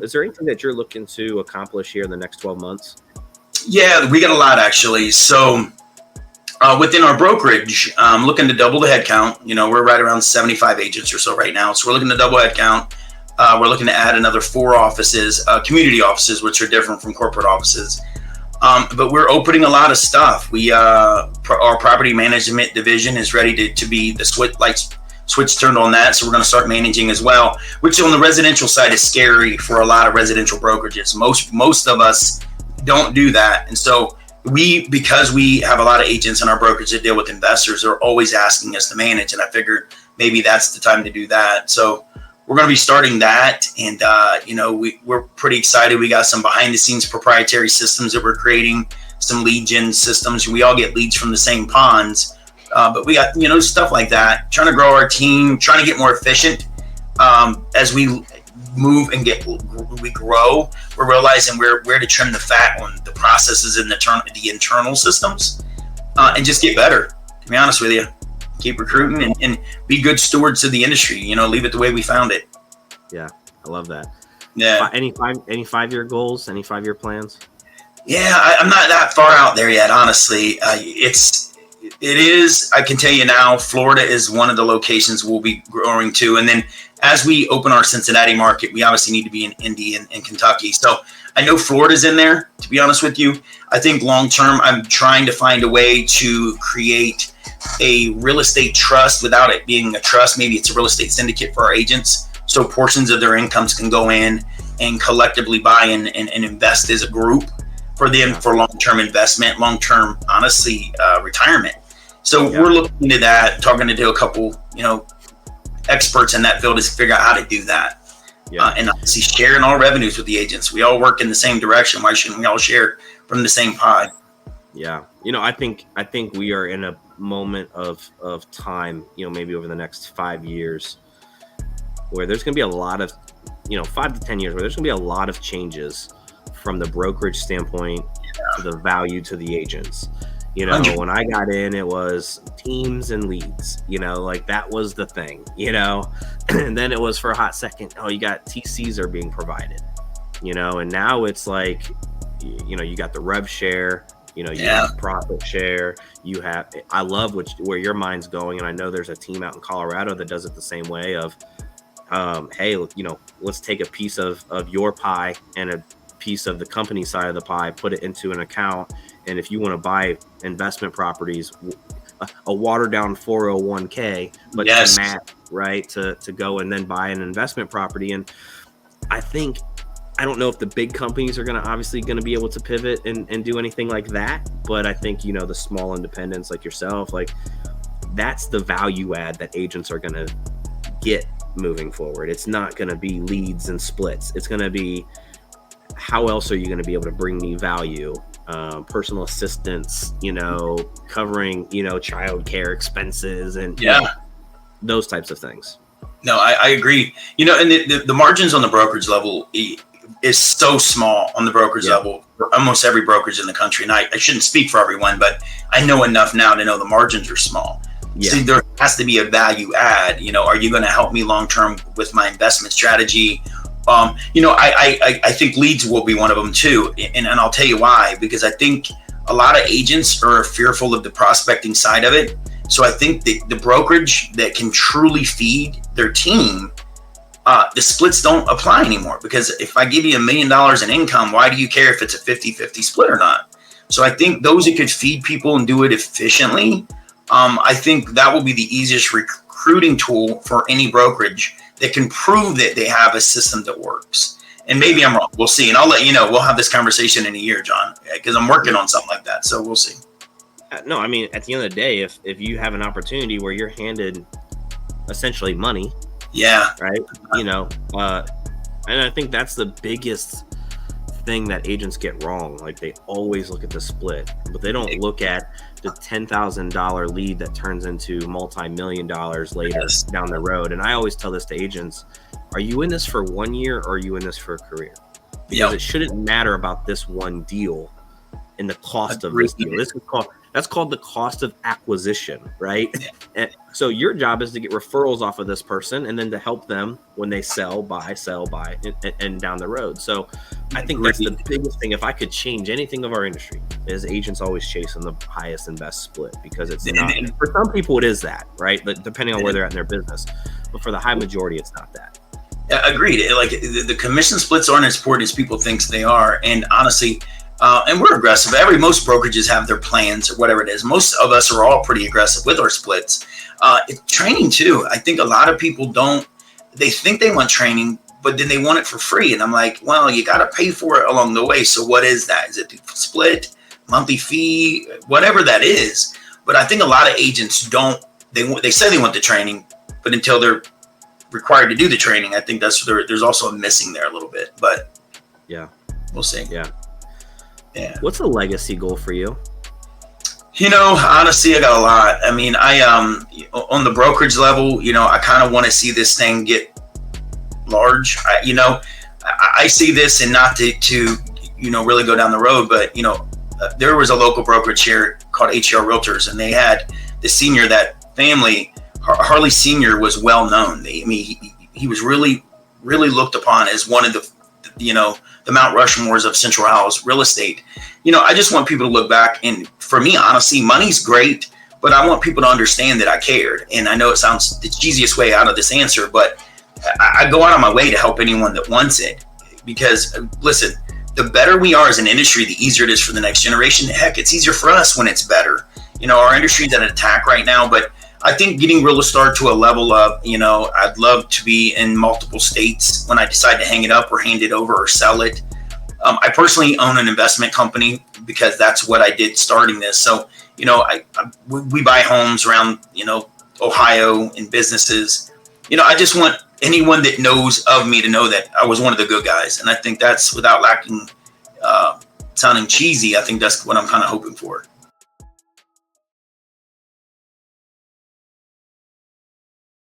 Is there anything that you're looking to accomplish here in the next 12 months? Yeah, we got a lot actually. So within our brokerage, looking to double the headcount. We're right around 75 agents or so right now. So we're looking to double headcount. We're looking to add another 4 offices, community offices, which are different from corporate offices. But we're opening a lot of stuff. Our property management division is ready to be the switch turned on that. So we're going to start managing as well, which on the residential side is scary for a lot of residential brokerages. Most of us don't do that. And so because we have a lot of agents in our brokerage that deal with investors, they're always asking us to manage. And I figured maybe that's the time to do that. So we're going to be starting that. And, we're pretty excited. We got some behind the scenes proprietary systems that we're creating, some lead gen systems. We all get leads from the same ponds. But we got, stuff like that, trying to grow our team, trying to get more efficient. As we move and we grow, we're realizing where to trim the fat on the processes and the internal systems, and just get better. To be honest with you, keep recruiting and be good stewards of the industry. Leave it the way we found it. Yeah, I love that. Yeah. Any 5-year goals? Any 5-year plans? Yeah, I'm not that far out there yet. Honestly, it is. I can tell you now, Florida is one of the locations we'll be growing to. And then as we open our Cincinnati market, we obviously need to be in Indy and Kentucky. So I know Florida's in there, to be honest with you. I think long term, I'm trying to find a way to create a real estate trust without it being a trust. Maybe it's a real estate syndicate for our agents. So portions of their incomes can go in and collectively buy and invest as a group for them for long-term investment, long-term, honestly, retirement. So we're looking into that, talking to a couple, experts in that field to figure out how to do that. And obviously sharing all revenues with the agents. We all work in the same direction. Why shouldn't we all share from the same pie? Yeah. I think we are in a moment of time, maybe over the next 5 years where there's going to be a lot of, 5 to 10 years where there's going to be a lot of changes from the brokerage standpoint to the value to the agents. When I got in, it was teams and leads, that was the thing, and then it was for a hot second, you got TCs are being provided, and now it's like, you got the rev share, you have profit share, I love where your mind's going. And I know there's a team out in Colorado that does it the same way of, hey, let's take a piece of your pie and a piece of the company side of the pie, put it into an account. And if you want to buy investment properties, a watered down 401k, but to match, right, to go and then buy an investment property. And I don't know if the big companies are obviously going to be able to pivot and do anything like that. But I think, the small independents like yourself, like that's the value add that agents are going to get moving forward. It's not going to be leads and splits. It's going to be, how else are you going to be able to bring me value? Personal assistance, covering, childcare expenses and those types of things. No, I agree. And the margins on the brokerage level is so small on the brokerage level for almost every brokerage in the country. And I shouldn't speak for everyone, but I know enough now to know the margins are small. Yeah. See, there has to be a value add. Are you going to help me long term with my investment strategy? I think leads will be one of them too. And I'll tell you why, because I think a lot of agents are fearful of the prospecting side of it. So I think the brokerage that can truly feed their team, the splits don't apply anymore, because if I give you $1 million in income, why do you care if it's a 50-50 split or not? So I think those that could feed people and do it efficiently, I think that will be the easiest recruiting tool for any brokerage that can prove that they have a system that works. And maybe I'm wrong. We'll see. And I'll let you know. We'll have this conversation in a year, John, because I'm working on something like that. So we'll see. No, I mean, at the end of the day, if you have an opportunity where you're handed essentially money. Yeah. Right. And I think that's the biggest thing that agents get wrong. Like, they always look at the split, but they don't look at the $10,000 lead that turns into multi-million dollars later down the road. And I always tell this to agents: are you in this for 1 year, or are you in this for a career? Because it shouldn't matter about this one deal and the cost of this deal. That's called the cost of acquisition, right? And so your job is to get referrals off of this person and then to help them when they sell, buy, and down the road. So I think that's the biggest thing. If I could change anything of our industry, is agents always chasing the highest and best split, because it's not, for some people it is that, right? But depending on where they're at in their business. But for the high majority, it's not that. Agreed. Like the commission splits aren't as important as people think they are. And honestly, and we're aggressive. Most brokerages have their plans or whatever it is. Most of us are all pretty aggressive with our splits. Training too. I think a lot of people they think they want training, but then they want it for free. And I'm like, well, you got to pay for it along the way. So what is that? Is it the split, monthly fee, whatever that is? But I think a lot of agents they say they want the training, but until they're required to do the training, I think there's also a missing there a little bit. But yeah, we'll see. Yeah. What's a legacy goal for you? Honestly, I got a lot. I mean, on the brokerage level, I kind of want to see this thing get large. I see this, and not to really go down the road, but there was a local brokerage here called HER Realtors, and they had the senior, that family, Harley Senior, was well known. He was really, really looked upon as one of the Mount Rushmores of Central Ohio's real estate. I just want people to look back, and for me, honestly, money's great, but I want people to understand that I cared. And I know it sounds the cheesiest way out of this answer, but I go out of my way to help anyone that wants it, because listen, the better we are as an industry, the easier it is for the next generation. Heck, it's easier for us when it's better. Our industry's at an attack right now, but I think getting Realestar to a level of, I'd love to be in multiple states when I decide to hang it up or hand it over or sell it. I personally own an investment company because that's what I did starting this. So, we buy homes around, Ohio, and businesses. I just want anyone that knows of me to know that I was one of the good guys. And I think that's, without sounding cheesy, I think that's what I'm kind of hoping for.